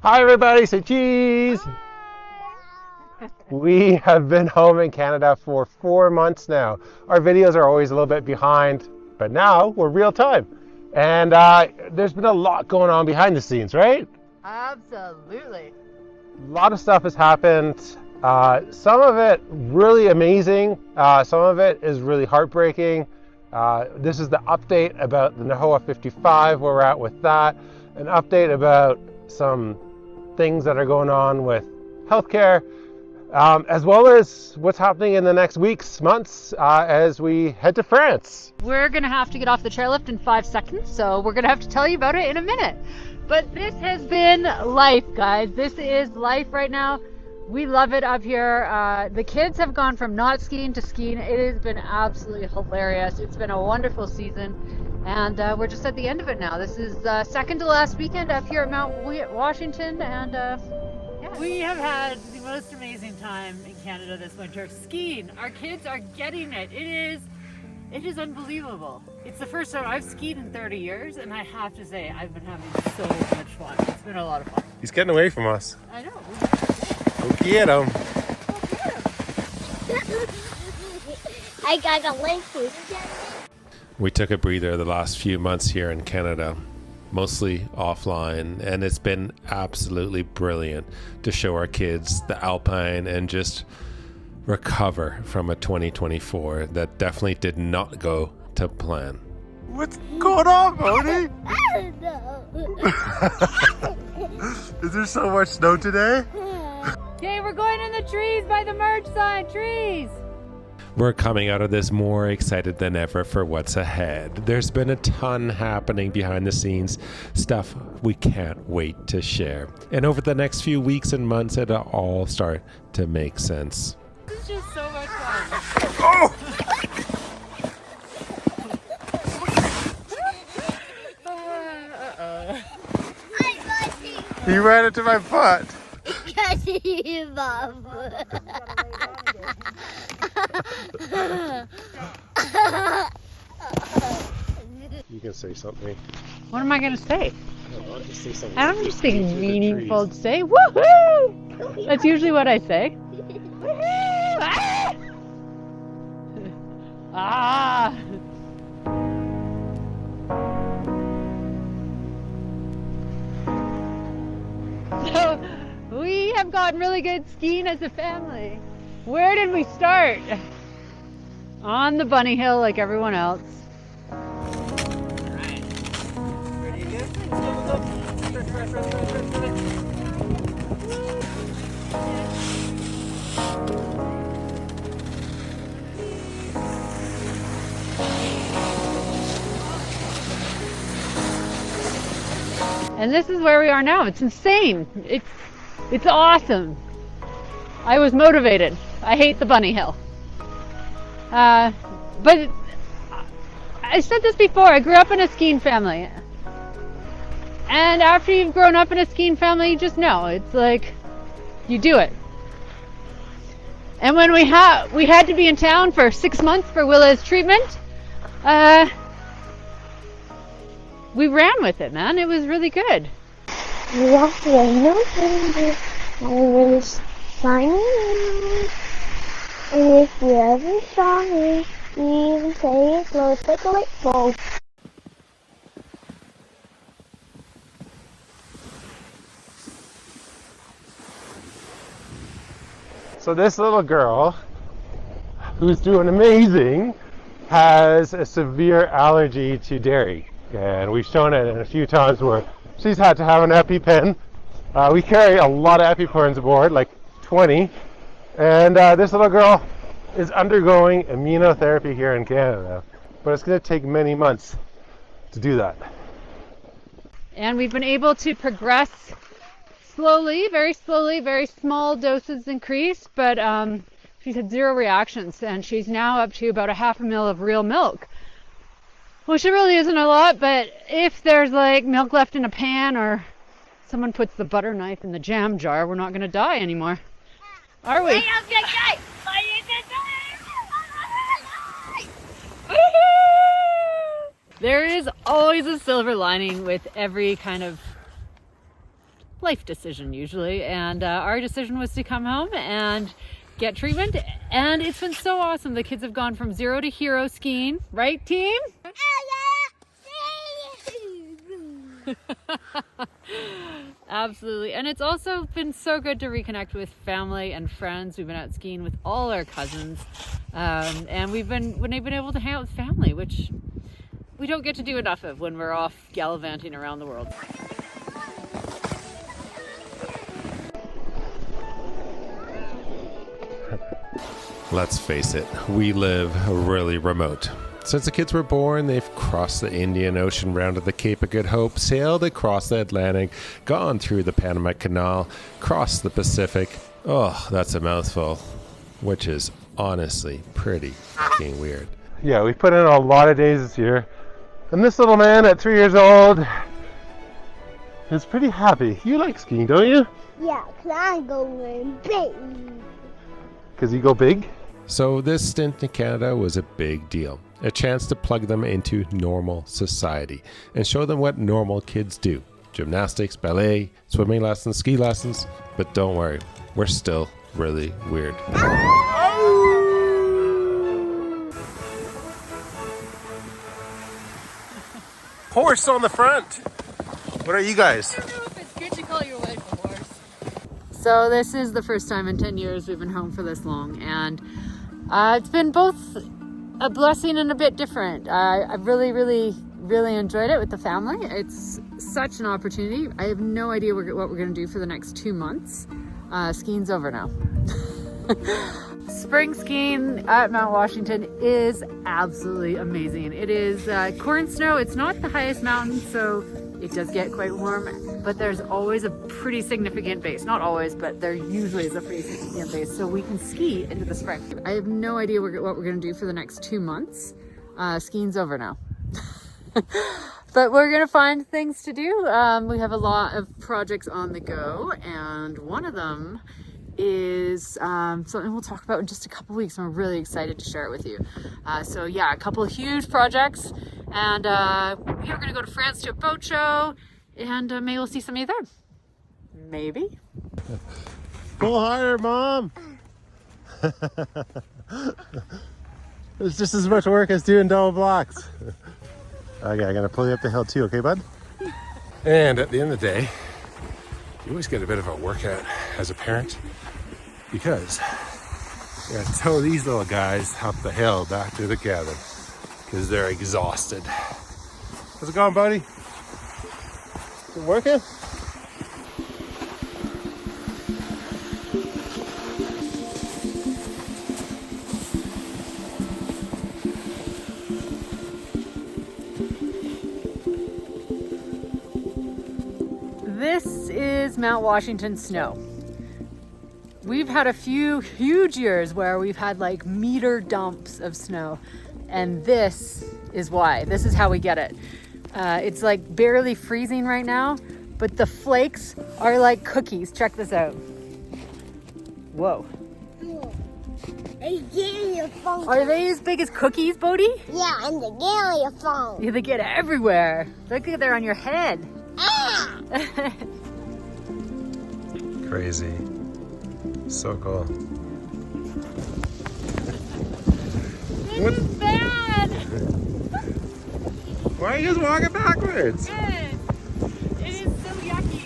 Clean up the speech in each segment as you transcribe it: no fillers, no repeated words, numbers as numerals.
Hi everybody, say cheese! We have been home in Canada for 4 months now. Our videos are always a little bit behind, but now we're real time. And there's been a lot going on behind the scenes, right? Absolutely. A lot of stuff has happened. Some of it really amazing. Some of it is really heartbreaking. This is the update about the Nahoa 55, where we're at with that. An update about some things that are going on with healthcare, as well as what's happening in the next weeks, months, as we head to France. We're going to have to get off the chairlift in 5 seconds, so we're going to have to tell you about it in a minute. But this has been life, guys. This is life right now. We love it up here. The kids have gone from not skiing to skiing. It has been absolutely hilarious. It's been a wonderful season, and we're just at the end of it now. This is second to last weekend up here at Mount Washington, and we have had the most amazing time in Canada this winter skiing. Our kids are getting it. It is unbelievable. It's the first time I've skied in 30 years, and I have to say, I've been having so much fun. It's been a lot of fun. He's getting away from us. I know. Go get him. I got a link. We took a breather the last few months here in Canada, mostly offline, and it's been absolutely brilliant to show our kids the Alpine and just recover from a 2024 that definitely did not go to plan. What's going on, Bodhi? I don't know. Is there so much snow today? okay, we're going in the trees by the merge sign. Trees! We're coming out of this more excited than ever for what's ahead. There's been a ton happening behind the scenes, stuff we can't wait to share. And over the next few weeks and months, it'll all start to make sense. This is just so much fun. Oh! He ran into my butt. You can say something. What am I going to say? I'll just say something. I don't have anything meaningful to say. Woohoo! That's usually what I say. Woohoo! Ah! Ah! So, we have gotten really good skiing as a family. Where did we start? On the bunny hill like everyone else. Alright. Ready to go? Let's go. And this is where we are now. It's insane. It's awesome. I was motivated. I hate the bunny hill. But I said this before, I grew up in a skiing family. And after you've grown up in a skiing family, you just know. It's like, you do it. And when we had to be in town for 6 months for Willa's treatment, we ran with it, man. It was really good. Yes, no changes. And it's shining. And if you ever saw me, you even say it looks like a light bulb. So this little girl, who's doing amazing, has a severe allergy to dairy. And we've shown it in a few times where she's had to have an EpiPen. We carry a lot of EpiPens aboard, like 20. And this little girl is undergoing immunotherapy here in Canada. But it's going to take many months to do that. And we've been able to progress slowly, very small doses increase, but she's had 0 reactions, and she's now up to about a half a mil of real milk. Which it really isn't a lot, but if there's like milk left in a pan or someone puts the butter knife in the jam jar, we're not going to die anymore. Are we? There is always a silver lining with every kind of life decision usually. And our decision was to come home and get treatment. And it's been so awesome. The kids have gone from zero to hero skiing. Right, team? Absolutely. And it's also been so good to reconnect with family and friends. We've been out skiing with all our cousins. And we've been able to hang out with family, which we don't get to do enough of when we're off gallivanting around the world. Let's face it, we live really remote. Since the kids were born, they've crossed the Indian Ocean, rounded the Cape of Good Hope, sailed across the Atlantic, gone through the Panama Canal, crossed the Pacific. Oh, that's a mouthful, which is honestly pretty fucking weird. Yeah, we put in a lot of days this year, and this little man at 3 years old is pretty happy. You like skiing, don't you? Yeah, 'cause I'm going big. Because you go big? So this stint in Canada was a big deal. A chance to plug them into normal society and show them what normal kids do. Gymnastics, ballet, swimming lessons, ski lessons. But don't worry, we're still really weird. Horse on the front. What are you guys? I don't know if it's good to call your wife a horse. So this is the first time in 10 years we've been home for this long, and it's been both a blessing and a bit different. I really enjoyed it with the family. It's such an opportunity. I have no idea what we're going to do for the next 2 months. Skiing's over now. Spring skiing at Mount Washington is absolutely amazing. It is corn snow. It's not the highest mountain, so it does get quite warm, but there's always a pretty significant base. Not always, but there usually is a pretty significant base, so we can ski into the spring. I have no idea what we're going to do for the next 2 months. Skiing's over now. But we're going to find things to do. We have a lot of projects on the go, and one of them is something we'll talk about in just a couple weeks, and we're really excited to share it with you. So yeah, a couple of huge projects, and we're going to go to France to a boat show, and maybe we'll see some of you there. Maybe. Pull harder, Mom! It's just as much work as doing double blocks. Okay, I'm gonna pull you up the hill too, okay, bud? And at the end of the day, you always get a bit of a workout as a parent, because you gotta tow these little guys up the hill back to the cabin because they're exhausted. How's it going, buddy? Is it working? This is Mount Washington snow. We've had a few huge years where we've had like meter dumps of snow, and this is why. This is how we get it. It's like barely freezing right now, but the flakes are like cookies. Check this out. Whoa. Are they as big as cookies, Bodhi? Yeah, and the get your phone. Yeah, they get everywhere. Look at they're on your head. Ah! Crazy. So cool. This is bad. Why are you guys walking backwards? It is so yucky.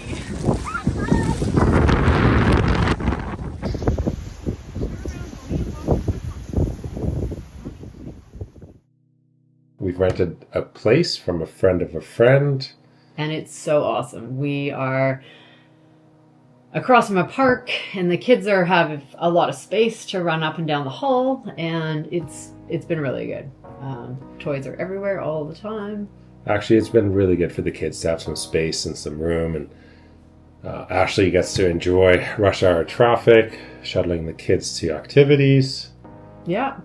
We've rented a place from a friend of a friend. And it's so awesome. We are across from a park, and the kids have a lot of space to run up and down the hall, and it's been really good. Toys are everywhere all the time. Actually, it's been really good for the kids to have some space and some room, and Ashley gets to enjoy rush hour traffic, shuttling the kids to activities. Yeah.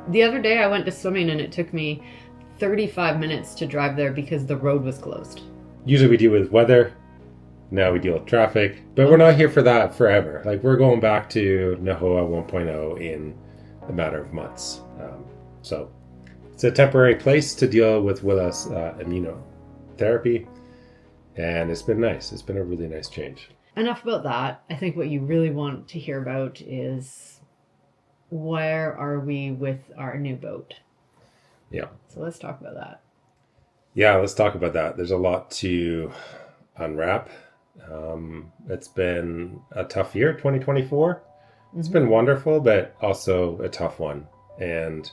The other day I went to swimming, and it took me 35 minutes to drive there because the road was closed. Usually we deal with weather. Now we deal with traffic. But we're not here for that forever. Like, we're going back to Nahoa 1.0 in a matter of months. So it's a temporary place to deal with Willa's immunotherapy. And it's been nice. It's been a really nice change. Enough about that. I think what you really want to hear about is where are we with our new boat? Yeah. So let's talk about that. Yeah, let's talk about that. There's a lot to unwrap. It's been a tough year, 2024. It's been wonderful, but also a tough one. And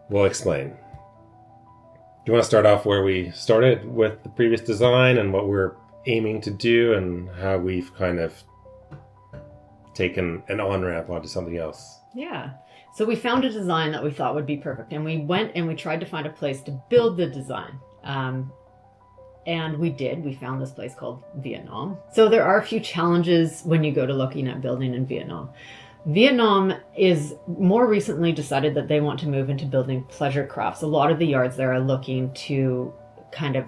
we'll explain. Do you want to start off where we started with the previous design and what we're aiming to do and how we've kind of taken an on-ramp onto something else? Yeah. So we found a design that we thought would be perfect. And we went and we tried to find a place to build the design. And we did. We found this place called Vietnam. So there are a few challenges when you go to looking at building in Vietnam. Vietnam is more recently decided that they want to move into building pleasure crafts. A lot of the yards there are looking to kind of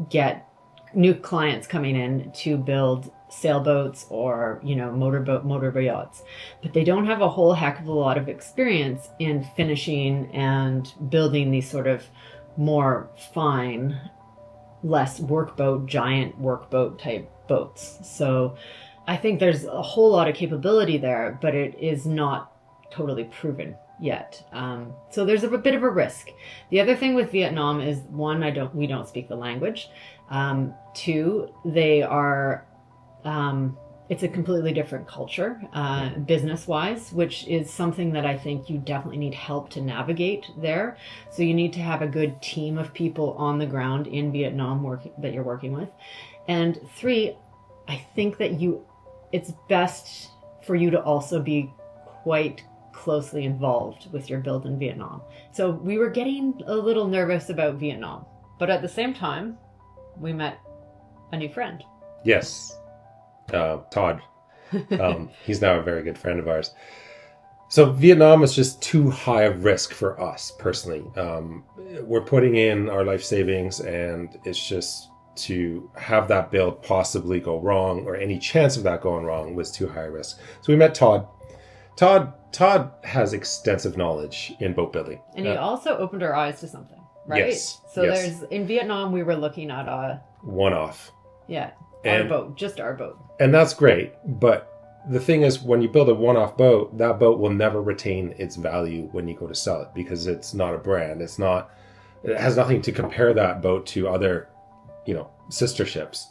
get new clients coming in to build sailboats or, motor yachts. But they don't have a whole heck of a lot of experience in finishing and building these sort of more fine, less workboat, giant workboat type boats. So I think there's a whole lot of capability there, but it is not totally proven yet. So there's a bit of a risk. The other thing with Vietnam is, one, we don't speak the language. Two, they are, it's a completely different culture, business-wise, which is something that I think you definitely need help to navigate there. So you need to have a good team of people on the ground in Vietnam that you're working with. And three, I think that it's best for you to also be quite closely involved with your build in Vietnam. So we were getting a little nervous about Vietnam, but at the same time, we met a new friend. Yes. Todd. He's now a very good friend of ours. So Vietnam is just too high a risk for us personally. We're putting in our life savings, and it's just to have that build possibly go wrong, or any chance of that going wrong, was too high a risk. So we met Todd. Todd has extensive knowledge in boat building. And he also opened our eyes to something, right? Yes. So in Vietnam, we were looking at a one-off. Yeah. Our boat, just our boat. And that's great. But the thing is, when you build a one-off boat, that boat will never retain its value when you go to sell it, because it's not a brand. It has nothing to compare that boat to other, sister ships.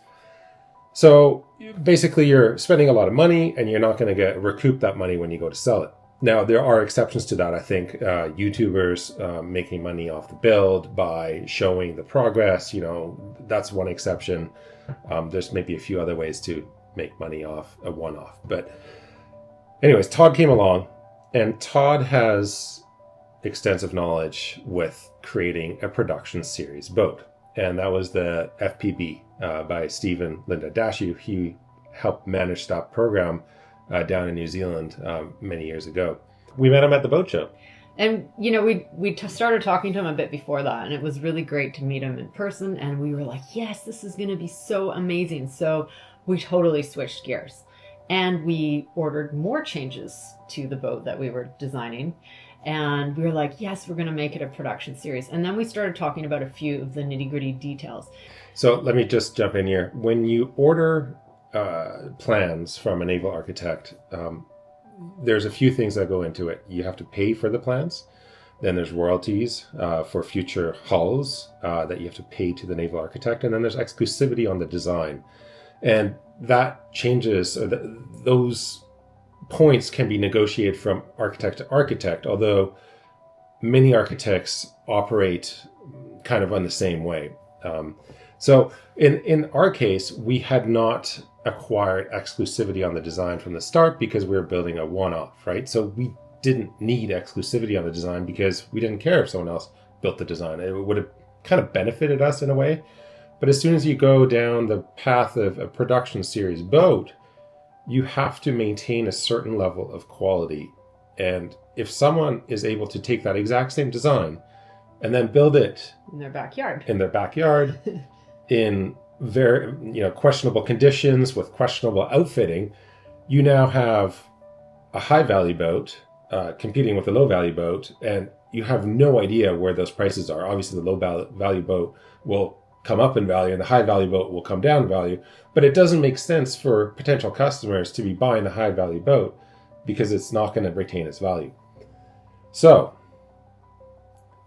So basically you're spending a lot of money and you're not going to recoup that money when you go to sell it. Now, there are exceptions to that. I think YouTubers making money off the build by showing the progress, that's one exception. There's maybe a few other ways to make money off a one-off. But anyways, Todd came along, and Todd has extensive knowledge with creating a production series boat. And that was the FPB by Steve and Linda Dashu. He helped manage that program down in New Zealand many years ago. We met him at the boat show. And, we started talking to him a bit before that, and it was really great to meet him in person. And we were like, yes, this is going to be so amazing. So we totally switched gears. And we ordered more changes to the boat that we were designing. And we were like, yes, we're going to make it a production series. And then we started talking about a few of the nitty-gritty details. So let me just jump in here. When you order plans from a naval architect, there's a few things that go into it. You have to pay for the plans. Then there's royalties for future hulls that you have to pay to the naval architect. And then there's exclusivity on the design. And that changes, those points can be negotiated from architect to architect, although many architects operate kind of on the same way. So in our case, we had not acquired exclusivity on the design from the start because we were building a one-off, right? So we didn't need exclusivity on the design because we didn't care if someone else built the design. It would have kind of benefited us in a way. But as soon as you go down the path of a production series boat, you have to maintain a certain level of quality. And if someone is able to take that exact same design and then build it in their backyard, in very questionable conditions with questionable outfitting, you now have a high value boat competing with a low value boat, and you have no idea where those prices are. Obviously, the low value boat will come up in value and the high value boat will come down in value. But it doesn't make sense for potential customers to be buying the high value boat because it's not going to retain its value. So,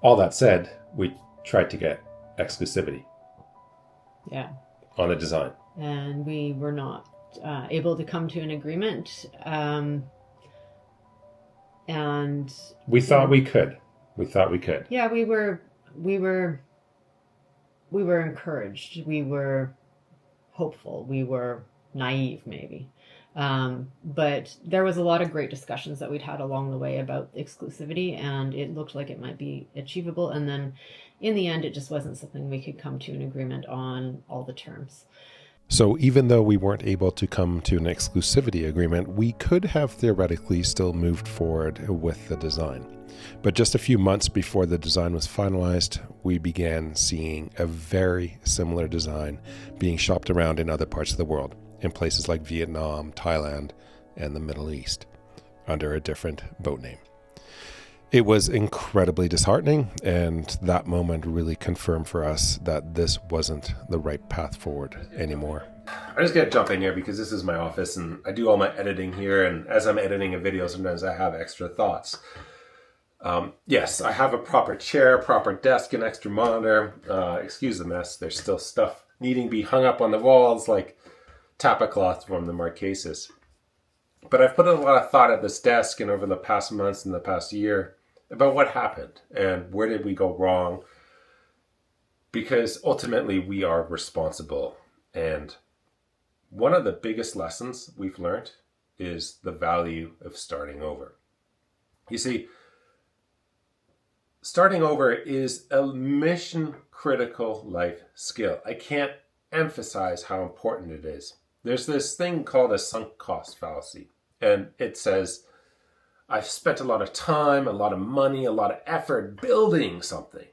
all that said, we tried to get exclusivity Yeah. on a design. And we were not able to come to an agreement. And We thought we could. yeah, we were encouraged. We were hopeful. We were naive, maybe. But there was a lot of great discussions that we'd had along the way about exclusivity, and it looked like it might be achievable. And then in the end, it just wasn't something we could come to an agreement on all the terms. So even though we weren't able to come to an exclusivity agreement, we could have theoretically still moved forward with the design. But just a few months before the design was finalized, we began seeing a very similar design being shopped around in other parts of the world, in places like Vietnam, Thailand, and the Middle East, under a different boat name. It was incredibly disheartening, and that moment really confirmed for us that this wasn't the right path forward anymore. I just gotta jump in here because this is my office and I do all my editing here, and as I'm editing a video, sometimes I have extra thoughts. Yes, I have a proper chair, proper desk, an extra monitor. Excuse the mess. There's still stuff needing to be hung up on the walls, like tapa cloth from the Marquesas. But I've put a lot of thought at this desk and over the past months and the past year about what happened and where did we go wrong. Because ultimately we are responsible. And one of the biggest lessons we've learned is the value of starting over. You see, starting over is a mission critical life skill. I can't emphasize how important it is. There's this thing called a sunk cost fallacy. And it says, I've spent a lot of time, a lot of money, a lot of effort building something,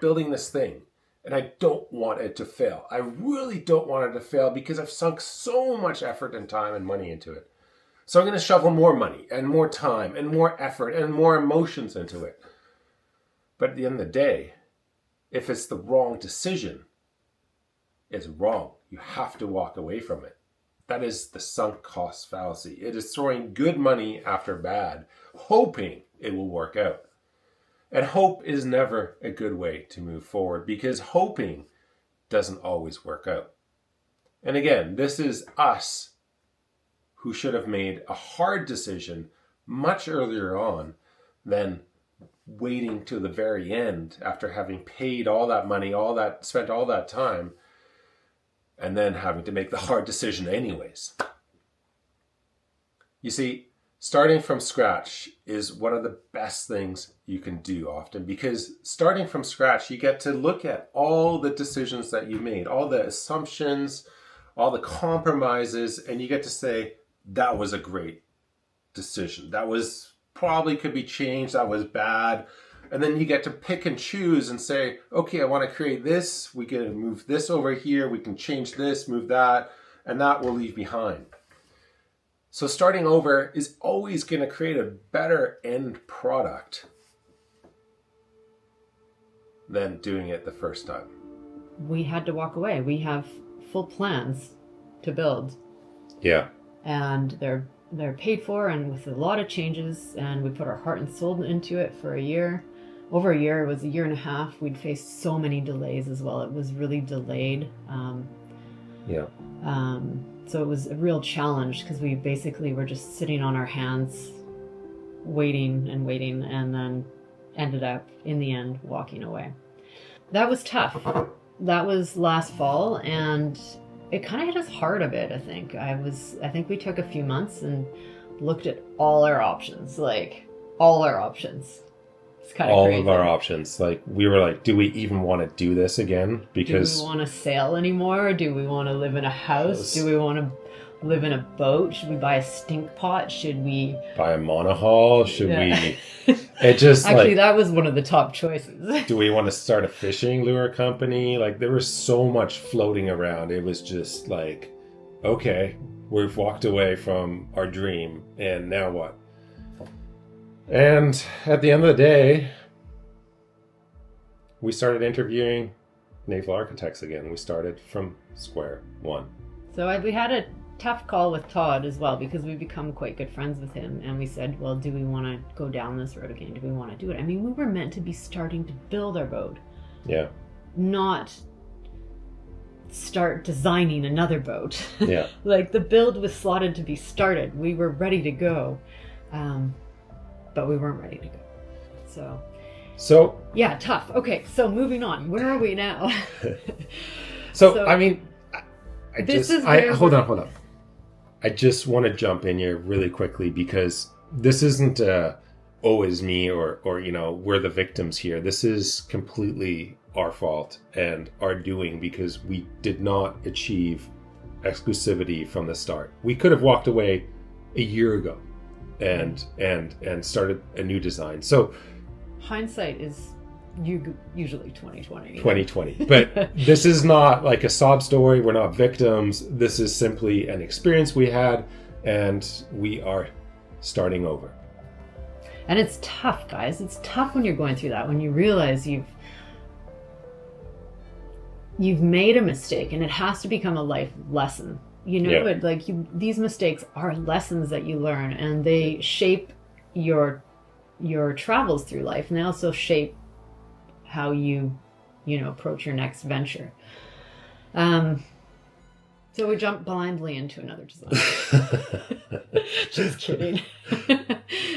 building this thing. And I don't want it to fail. I really don't want it to fail because I've sunk so much effort and time and money into it. So I'm going to shovel more money and more time and more effort and more emotions into it. But at the end of the day, if it's the wrong decision, it's wrong. You have to walk away from it. That is the sunk cost fallacy. It is throwing good money after bad, hoping it will work out. And hope is never a good way to move forward because hoping doesn't always work out. And again, this is us who should have made a hard decision much earlier on than waiting to the very end after having paid all that money, spent all that time, and then having to make the hard decision anyways. You see, starting from scratch is one of the best things you can do often because starting from scratch, you get to look at all the decisions that you made, all the assumptions, all the compromises, and you get to say, that was a great decision. That was probably could be changed. That was bad. And then you get to pick and choose and say, okay, I want to create this. We can move this over here. We can change this, move that, and that we'll leave behind. So starting over is always going to create a better end product than doing it the first time. We had to walk away. We have full plans to build. Yeah. And they're paid for and with a lot of changes, and we put our heart and soul into it for a year. Over a year, it was a year and a half. We'd faced so many delays as well. It was really delayed. So it was a real challenge because we basically were just sitting on our hands, waiting, and then ended up, in the end, walking away. That was tough. That was last fall, and it kind of hit us hard a bit, I think. I think we took a few months and looked at all our options, It's kind of crazy. All of our options. Like, we were like, do we even want to do this again? Because do we want to sail anymore? Do we want to live in a house? Do we want to live in a boat? Should we buy a stink pot? Should we buy a monohull? Should we... It just actually, that was one of the top choices. Do we want to start a fishing lure company? Like, there was so much floating around. It was just like, okay, we've walked away from our dream, and now what? And at the end of the day, we started interviewing naval architects again. We started from square one. So we had a tough call with Todd as well, because we've become quite good friends with him, and we said, well, do we want to go down this road again? Do we want to do it? I mean, we were meant to be starting to build our boat. Yeah. Not start designing another boat. Yeah. Like, the build was slotted to be started. We were ready to go, but we weren't ready to go. So yeah, tough. Okay, so moving on. Where are we now? So I mean, hold on. I just want to jump in here really quickly, because this isn't is me or we're the victims here. This is completely our fault and our doing, because we did not achieve exclusivity from the start. We could have walked away a year ago and started a new design. So hindsight is usually 2020. 2020. But this is not like a sob story. We're not victims. This is simply an experience we had, and we are starting over. And it's tough, guys. It's tough when you're going through that, when you realize you've made a mistake, and it has to become a life lesson. These mistakes are lessons that you learn, and they shape your travels through life, and they also shape how you approach your next venture. So we jumped blindly into another design. Just kidding.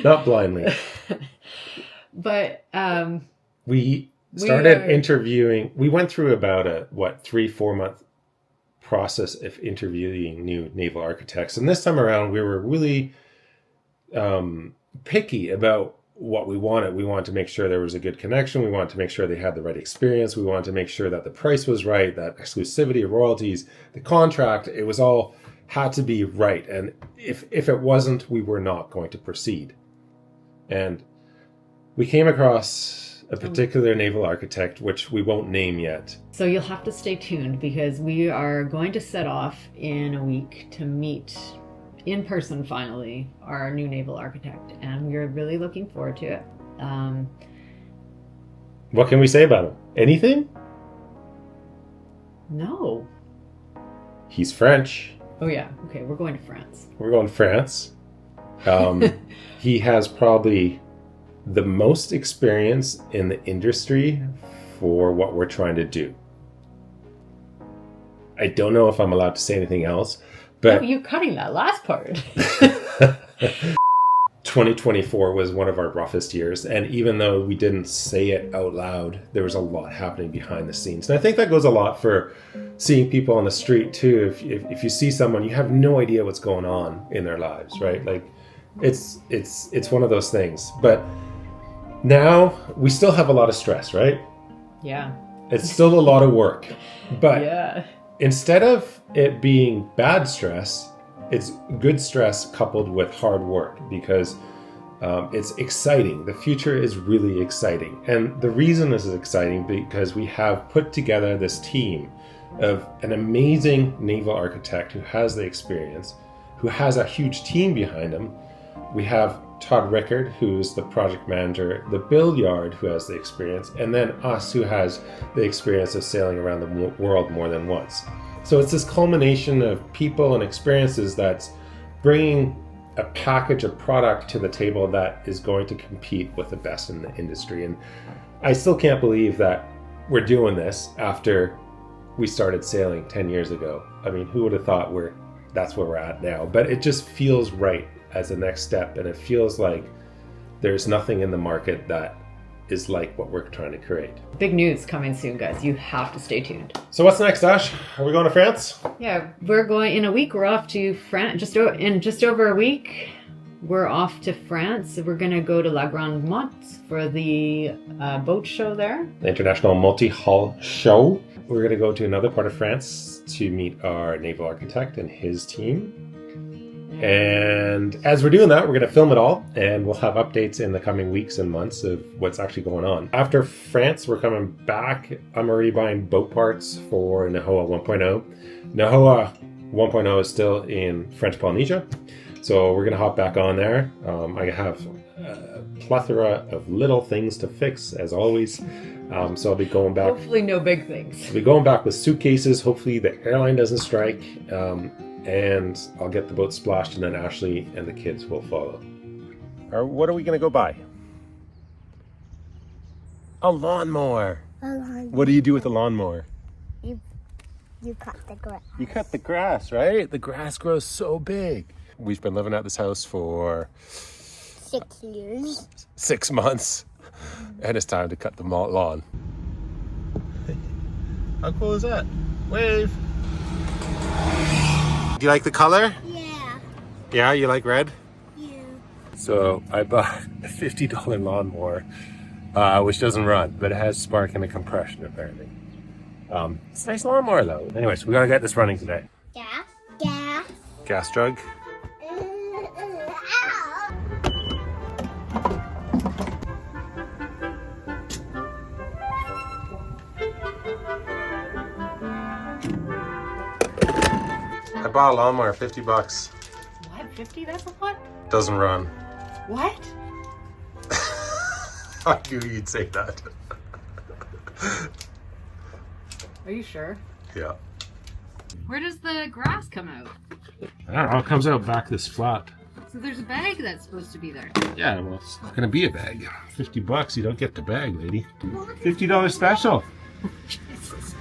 Not blindly. But we started interviewing. We went through about a 3-4 month process of interviewing new naval architects, and this time around we were really picky about what we wanted. We wanted to make sure there was a good connection. We wanted to make sure they had the right experience. We wanted to make sure that the price was right, that exclusivity, royalties, the contract, it was all had to be right. And if it wasn't, we were not going to proceed. And we came across a particular naval architect, which we won't name yet. So you'll have to stay tuned, because we are going to set off in a week to meet in person, finally, our new naval architect, and we're really looking forward to it. What can we say about him? Anything? No. He's French. Oh yeah, okay, we're going to France. We're going to France. He has probably the most experience in the industry for what we're trying to do. I don't know if I'm allowed to say anything else, but you're cutting that last part. 2024 was one of our roughest years, and even though we didn't say it out loud, there was a lot happening behind the scenes. And I think that goes a lot for seeing people on the street too. If you see someone, you have no idea what's going on in their lives, right? Like it's one of those things. But now we still have a lot of stress, right? Yeah. It's still a lot of work. But yeah. Instead of it being bad stress, it's good stress coupled with hard work, because it's exciting. The future is really exciting. And the reason this is exciting because we have put together this team of an amazing naval architect who has the experience, who has a huge team behind him. We have Todd Rickard, who's the project manager, the build yard, who has the experience, and then us, who has the experience of sailing around the world more than once. So it's this culmination of people and experiences that's bringing a package of product to the table that is going to compete with the best in the industry. And I still can't believe that we're doing this after we started sailing 10 years ago. I mean, who would have thought that's where we're at now? But it just feels right as a next step, and it feels like there's nothing in the market that is like what we're trying to create. Big news coming soon, guys. You have to stay tuned. So what's next, Ash? Are we going to France? Yeah, we're going in a week. We're off to France. In just over a week, we're off to France. We're going to go to La Grande Motte for the boat show there. The International Multi-Hull Show. We're going to go to another part of France to meet our naval architect and his team. And as we're doing that, we're going to film it all, and we'll have updates in the coming weeks and months of what's actually going on. After France, we're coming back. I'm already buying boat parts for Nahoa 1.0. Nahoa 1.0 is still in French Polynesia, so we're going to hop back on there. I have plethora of little things to fix, as always. So I'll be going back. Hopefully no big things. I'll be going back with suitcases. Hopefully the airline doesn't strike. And I'll get the boat splashed, and then Ashley and the kids will follow. What are we going to go buy? A lawnmower. What do you do with a lawnmower? You cut the grass. You cut the grass, right? The grass grows so big. We've been living at this house for 6 years. 6 months, and it's time to cut the lawn. How cool is that? Wave. Do you like the color? Yeah. Yeah, you like red? Yeah. So I bought a $50 lawnmower, which doesn't run, but it has spark and a compression apparently. It's a nice lawnmower though. Anyways, we gotta get this running today. Gas. Gas. Gas jug. I bought a lawnmower, $50. What? 50? That's a lot? Doesn't run. What? I knew you'd say that. Are you sure? Yeah. Where does the grass come out? I don't know, it comes out back this flat. So there's a bag that's supposed to be there. Yeah, well, it's not gonna be a bag. $50, you don't get the bag, lady. $50 special. Jesus.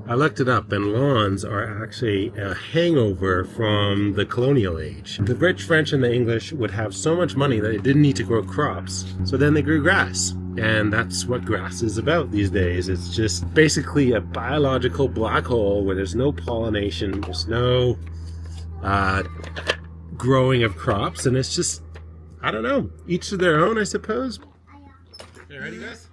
I looked it up, and lawns are actually a hangover from the colonial age. The rich French and the English would have so much money that they didn't need to grow crops, so then they grew grass. And that's what grass is about these days. It's just basically a biological black hole where there's no pollination, there's no growing of crops, and it's just, I don't know, each to their own, I suppose. You ready, guys?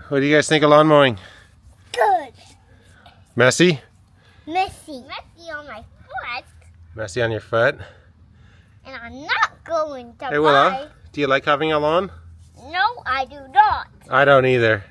What do you guys think of lawn mowing? Good. Messy? Messy. Messy on my foot. Messy on your foot? And I'm not going to Hey Willa, do you like having a lawn? No, I do not. I don't either.